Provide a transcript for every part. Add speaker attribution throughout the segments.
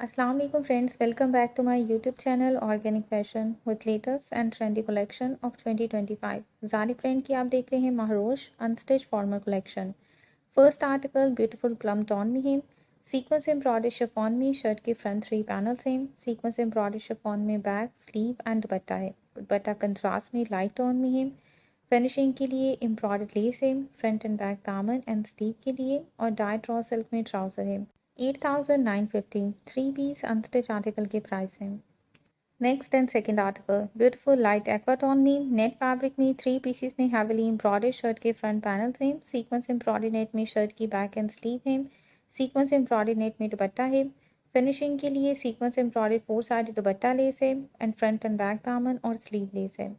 Speaker 1: अस्सलाम वालेकुम friends, welcome back to my YouTube channel organic fashion with latest and trendy collection of 2025। Zari print की आप देख रहे हैं Maharosh unstitch formal collection. First article beautiful plum tone में है। सीक्वेंस एम्ब्रॉयडरी शिफॉन में शर्ट के फ्रंट 3 पैनल्स हैं। सीक्वेंस एम्ब्रॉयडरी शिफॉन में बैक स्लीव एंड दुपट्टा है। दुपट्टा कंट्रास्ट में लाइट टोन में है। फिनिशिंग के लिए एम्ब्रॉयडर्ड लेस है। फ्रंट एंड बैक दामन एंड स्लीव के लिए और डाई ड्रॉ सिल्क में ट्राउज़र है। 8,950 थ्री पीस अनस्टिच आर्टिकल के प्राइस हैं। Next and second article beautiful light aqua tone में नेट फैब्रिक में थ्री पीसेस में हैवीली एम्ब्रॉयडर्ड शर्ट के फ्रंट पैनल्स हैं। सीक्वेंस एम्ब्रॉयडर्ड नेट में शर्ट की बैक एंड स्लीव है। सीक्वेंस एम्ब्रॉयडर्ड नेट में दुपट्टा है। फिनिशिंग के लिए sequence embroidered four side dupatta lace है एंड फ्रंट एंड बैक दामन और स्लीव लेस है।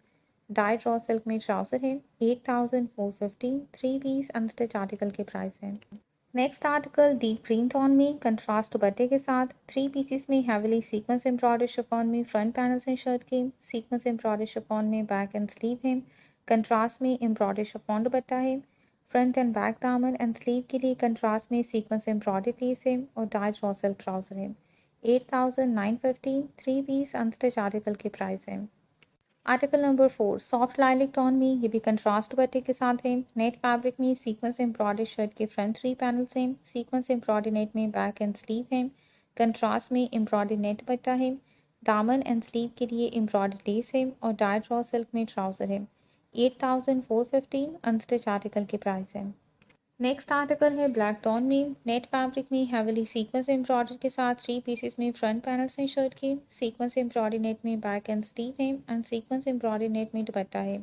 Speaker 1: डाई ड्रॉ सिल्क में ट्राउजर है। 8,450 थ्री पीस अनस्टिच आर्टिकल के प्राइस हैं। Next article deep green tone में कंट्रास्ट दुपट्टे के साथ थ्री पीसेस में हैवीली सीक्वेंस एम्ब्रॉयडर्ड शिफॉन में फ्रंट पैनल्स हैं शर्ट के। सीक्वेंस एम्ब्रॉयडर्ड शिफॉन में बैक एंड स्लीव है। कंट्रास्ट में एम्ब्रॉयडर्ड शिफॉन दुपट्टा है। फ्रंट एंड बैक दामन एंड स्लीव के लिए कंट्रास्ट में सीक्वेंस एम्ब्रॉयडर्ड लेस है और डाई ड्रॉ सिल्क ट्राउजर है। 8,950 थ्री पीस अनस्टिच आर्टिकल के प्राइस हैं। Article number 4 soft lilac tone में ये भी कंट्रास्ट दुपट्टे के साथ है। नेट फैब्रिक में सीक्वेंस एम्ब्रॉयडर्ड शर्ट के फ्रंट थ्री पैनल्स हैं। सीक्वेंस एम्ब्रॉयडर्ड नेट में बैक एंड स्लीव है। कंट्रास्ट में एम्ब्रॉयडर्ड नेट दुपट्टा है। दामन एंड स्लीव के लिए एम्ब्रॉयडर्ड लेस है और डाई ड्रॉ सिल्क में ट्राउजर है। 8,450 अनस्टिच आर्टिकल के प्राइस है। नेक्स्ट आर्टिकल है ब्लैक टोन में नेट फैब्रिक में हैवीली सीक्वेंस एम्ब्रॉयडरी के साथ थ्री पीसेस में फ्रंट पैनल्स हैं शर्ट के। सीक्वेंस एम्ब्रॉयडरी नेट में बैक एंड स्लीव है एंड सीक्वेंस एम्ब्रॉयडरी नेट में दुपट्टा है।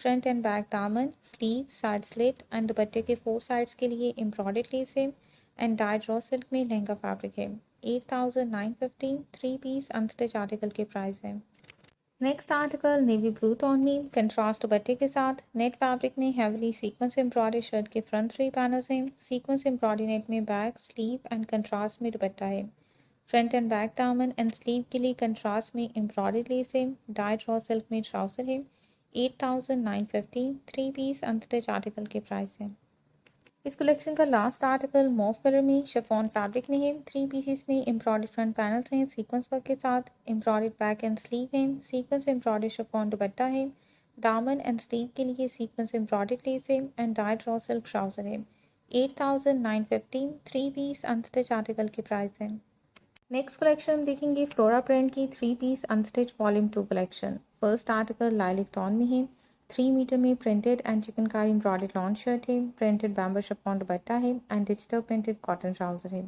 Speaker 1: फ्रंट एंड बैक दामन स्लीव साइड स्लिट एंड दुपट्टे के फोर साइड्स के लिए एम्ब्रॉयडर्ड लेस है एंड डाई ड्रॉ सिल्क में लहंगा फैब्रिक है। 8,950 थ्री पीस अनस्टिच आर्टिकल के प्राइस है। Next article navy blue tone में कंट्रास्ट दुपट्टे के साथ नेट फैब्रिक में हैवीली सीक्वेंस एम्ब्रॉयडरी शर्ट के फ्रंट थ्री पैनल्स हैं। सीक्वेंस एम्ब्रॉयडरी नेट में बैक स्लीव एंड कंट्रास्ट में दुपट्टा है। फ्रंट एंड बैक दामन एंड स्लीव के लिए कंट्रास्ट में एम्ब्रॉयडरी लेस है। डाई ड्रॉ सिल्क में ट्राउजर है। 8,950 थ्री पीस अनस्टिच आर्टिकल के प्राइस है। इस कलेक्शन का लास्ट आर्टिकल मॉव कलर में शिफॉन फैब्रिक में है। थ्री पीसेस में एम्ब्रॉयडर्ड फ्रंट पैनल्स हैं सीक्वेंस वर्क के साथ। एम्ब्रॉयडर्ड बैक एंड स्लीव है। सीक्वेंस एम्ब्रॉयडर्ड शिफॉन दुपट्टा है। दामन एंड स्लीव के लिए सीक्वेंस एम्ब्रॉयडर्ड लेस है and dyed raw silk trouser है। 8,950 थ्री पीस अनस्टिच आर्टिकल के प्राइस है। नेक्स्ट कलेक्शन हम देखेंगे फ्लोरा प्रिंट की three piece unstitch volume 2 collection. First article lilac tone में है। 3 मीटर में printed and chikankari embroidered lawn shirt है। प्रिंटेड बैम्बू शिफॉन दुपट्टा है and digital printed cotton trouser है।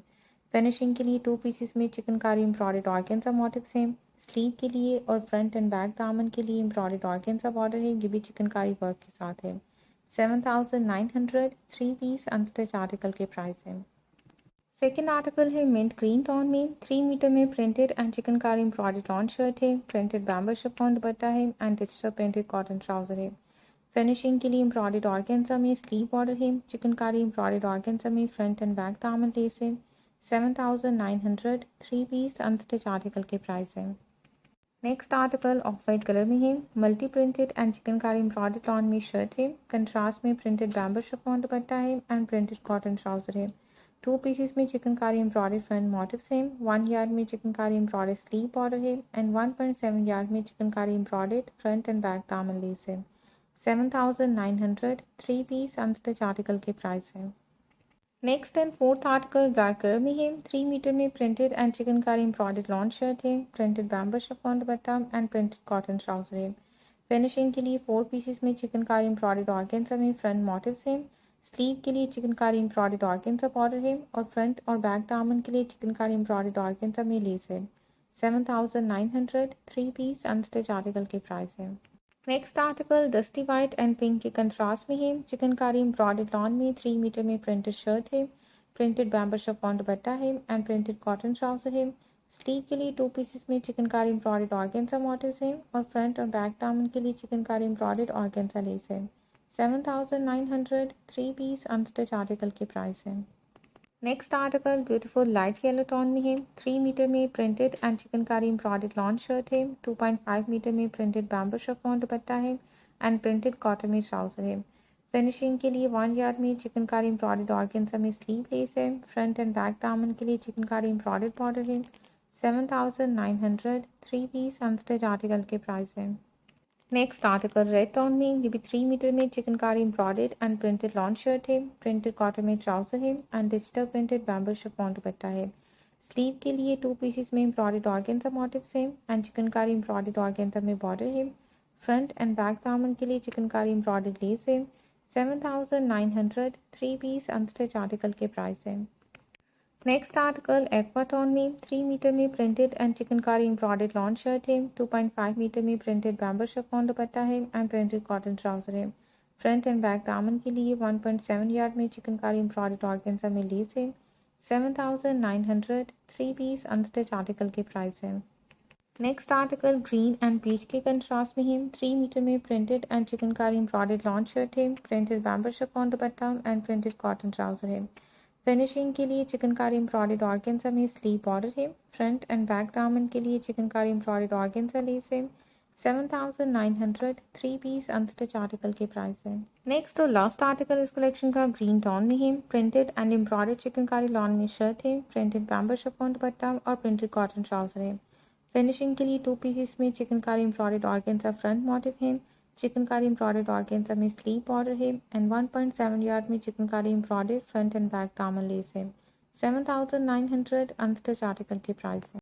Speaker 1: फिनिशिंग के लिए टू पीसेस में चिकनकारी एम्ब्रॉयडर्ड ऑर्गेन्जा मोटिव्स हैं। स्लीव के लिए और फ्रंट एंड बैक दामन के लिए एम्ब्रॉयडर्ड ऑर्गेन्जा बॉर्डर है। ये भी चिकनकारी वर्क के साथ है। 7,900 थ्री पीस अनस्टिच आर्टिकल के प्राइस है। सेकेंड आर्टिकल है मिंट ग्रीन टोन में 3 मीटर में printed and chikankari embroidered lawn shirt है। प्रिंटेड बैम्बू शिफॉन दुपट्टा है and digital printed cotton trouser है। फिनिशिंग के लिए एम्ब्रॉयडर्ड ऑर्गेन्जा में स्लीव बॉर्डर है। चिकनकारी एम्ब्रॉयडर्ड ऑर्गेन्जा में फ्रंट एंड बैक दामन लेस है। 7,900 थ्री पीस अनस्टिच आर्टिकल के प्राइस है। Next article of white colour में है। Multi printed and chikankari embroidered lawn में शर्ट है। कंट्रास्ट में प्रिंटेड बैम्बू शिफॉन दुपट्टा है एंड प्रिंटेड कॉटन ट्राउजर है। टू पीसेस में चिकनकारी एम्ब्रॉयडर्ड फ्रंट मोटिव्स हैं। 1 यार्ड में चिकनकारी एम्ब्रॉयडर्ड स्लीव बॉर्डर है एंड 1.7 यार्ड में chikankari embroidered front and back दामन लेस है। 7,900 थ्री पीस अनस्टिच आर्टिकल के प्राइस है। Next and fourth article black colour में है। 3 मीटर में printed and chikankari embroidered lawn shirt है। Printed bamboo chiffon dupatta and printed cotton trouser है। फिनिशिंग के लिए फोर पीसेस में चिकनकारी एम्ब्रॉयडर्ड ऑर्गेन्जा में फ्रंट मोटिव्स हैं। स्लीव के लिए चिकनकारी एम्ब्रॉयडर्ड ऑर्गेन्जा बॉर्डर है और फ्रंट और बैक दामन के लिए चिकनकारी एम्ब्रॉयडर्ड ऑर्गेन्जा में लेस है। 7,900 थ्री पीस अनस्टिच आर्टिकल के प्राइस है। Next article dusty white and pink के कंट्रास्ट में है। चिकनकारी एम्ब्रॉयडर्ड लॉन में 3 मीटर में प्रिंटेड शर्ट है। प्रिंटेड बैम्बू शिफॉन दुपट्टा है एंड प्रिंटेड कॉटन ट्राउजर है। स्लीव के लिए टू पीसेस में चिकनकारी एम्ब्रॉयडर्ड ऑर्गेन्जा मोटिव्स हैं और फ्रंट और बैक दामन के लिए चिकनकारी एम्ब्रॉयडर्ड ऑर्गेन्जा लेस है। 7,900 थ्री पीस अनस्टिच आर्टिकल के प्राइस है। Next article beautiful light yellow tone में है। 3 मीटर में printed and chikankari embroidered lawn shirt है। 2.5 मीटर में प्रिंटेड बैम्बू शिफॉन दुपट्टा है एंड प्रिंटेड कॉटन में ट्राउजर है। फिनिशिंग के लिए 1 यार्ड में चिकनकारी एम्ब्रॉयडर्ड ऑर्गेन्जा में स्लीव लेस है। फ्रंट एंड बैक दामन के लिए चिकनकारी एम्ब्रॉयडर्ड बॉर्डर है। 7,900 3 पीस अनस्टिच आर्टिकल के प्राइस हैं। नेक्स्ट आर्टिकल रेड टोन में, ये भी 3 मीटर में chikankari embroidered and printed lawn shirt है, प्रिंटेड कॉटन में ट्राउजर है and digital printed bamboo chiffon dupatta है। स्लीव के लिए 2 पीसेस में एम्ब्रॉयडर्ड ऑर्गेन्जा मोटिव्स हैं एंड चिकनकारी एम्ब्रॉयडर्ड ऑर्गेन्जा में बॉर्डर है। फ्रंट एंड बैक दामन के लिए चिकनकारी एम्ब्रॉयडर्ड लेस है। 7,900 3 पीस अनस्टिच आर्टिकल के प्राइस हैं। नेक्स्ट आर्टिकल एक्वा टोन में 3 मीटर में printed and chikankari embroidered lawn shirt है, 2.5 मीटर में प्रिंटेड बैम्बू शिफॉन दुपट्टा है एंड प्रिंटेड कॉटन ट्राउजर है। फ्रंट एंड बैक दामन के लिए 1.7 यार्ड में चिकनकारी एम्ब्रॉयडर्ड ऑर्गेन्जा में लेस है। 7,900 3 पीस अनस्टिच आर्टिकल के प्राइस है। Next article green and peach के कंट्रास्ट में है, 3 मीटर में printed and chikankari embroidered lawn shirt है, printed bamboo chiffon dupatta and printed cotton trouser है। फिनिशिंग के लिए चिकनकारी एम्ब्रॉयडर्ड ऑर्गेन्जा में स्लीव बॉर्डर है। फ्रंट एंड बैक दामन के लिए चिकनकारी एम्ब्रॉयडर्ड ऑर्गेन्जा लेस है। 7,900 3 पीस अनस्टिच आर्टिकल के प्राइस है। नेक्स्ट और लास्ट आर्टिकल इस कलेक्शन का ग्रीन टोन में है, printed and embroidered chikankari lawn में शर्ट है, प्रिंटेड बैम्बू शिफॉन दुपट्टा और प्रिंटेड कॉटन ट्राउजर है। फिनिशिंग के लिए 2 पीसेस में chikankari embroidered organza front motive है, चिकनकारी एम्ब्रॉयडर्ड ऑर्गेन्जा में स्लीव बॉर्डर है एंड 1.7 यार्ड में chikankari embroidered front and back दामन लेस है। 7,900 अनस्टिच आर्टिकल के प्राइस है।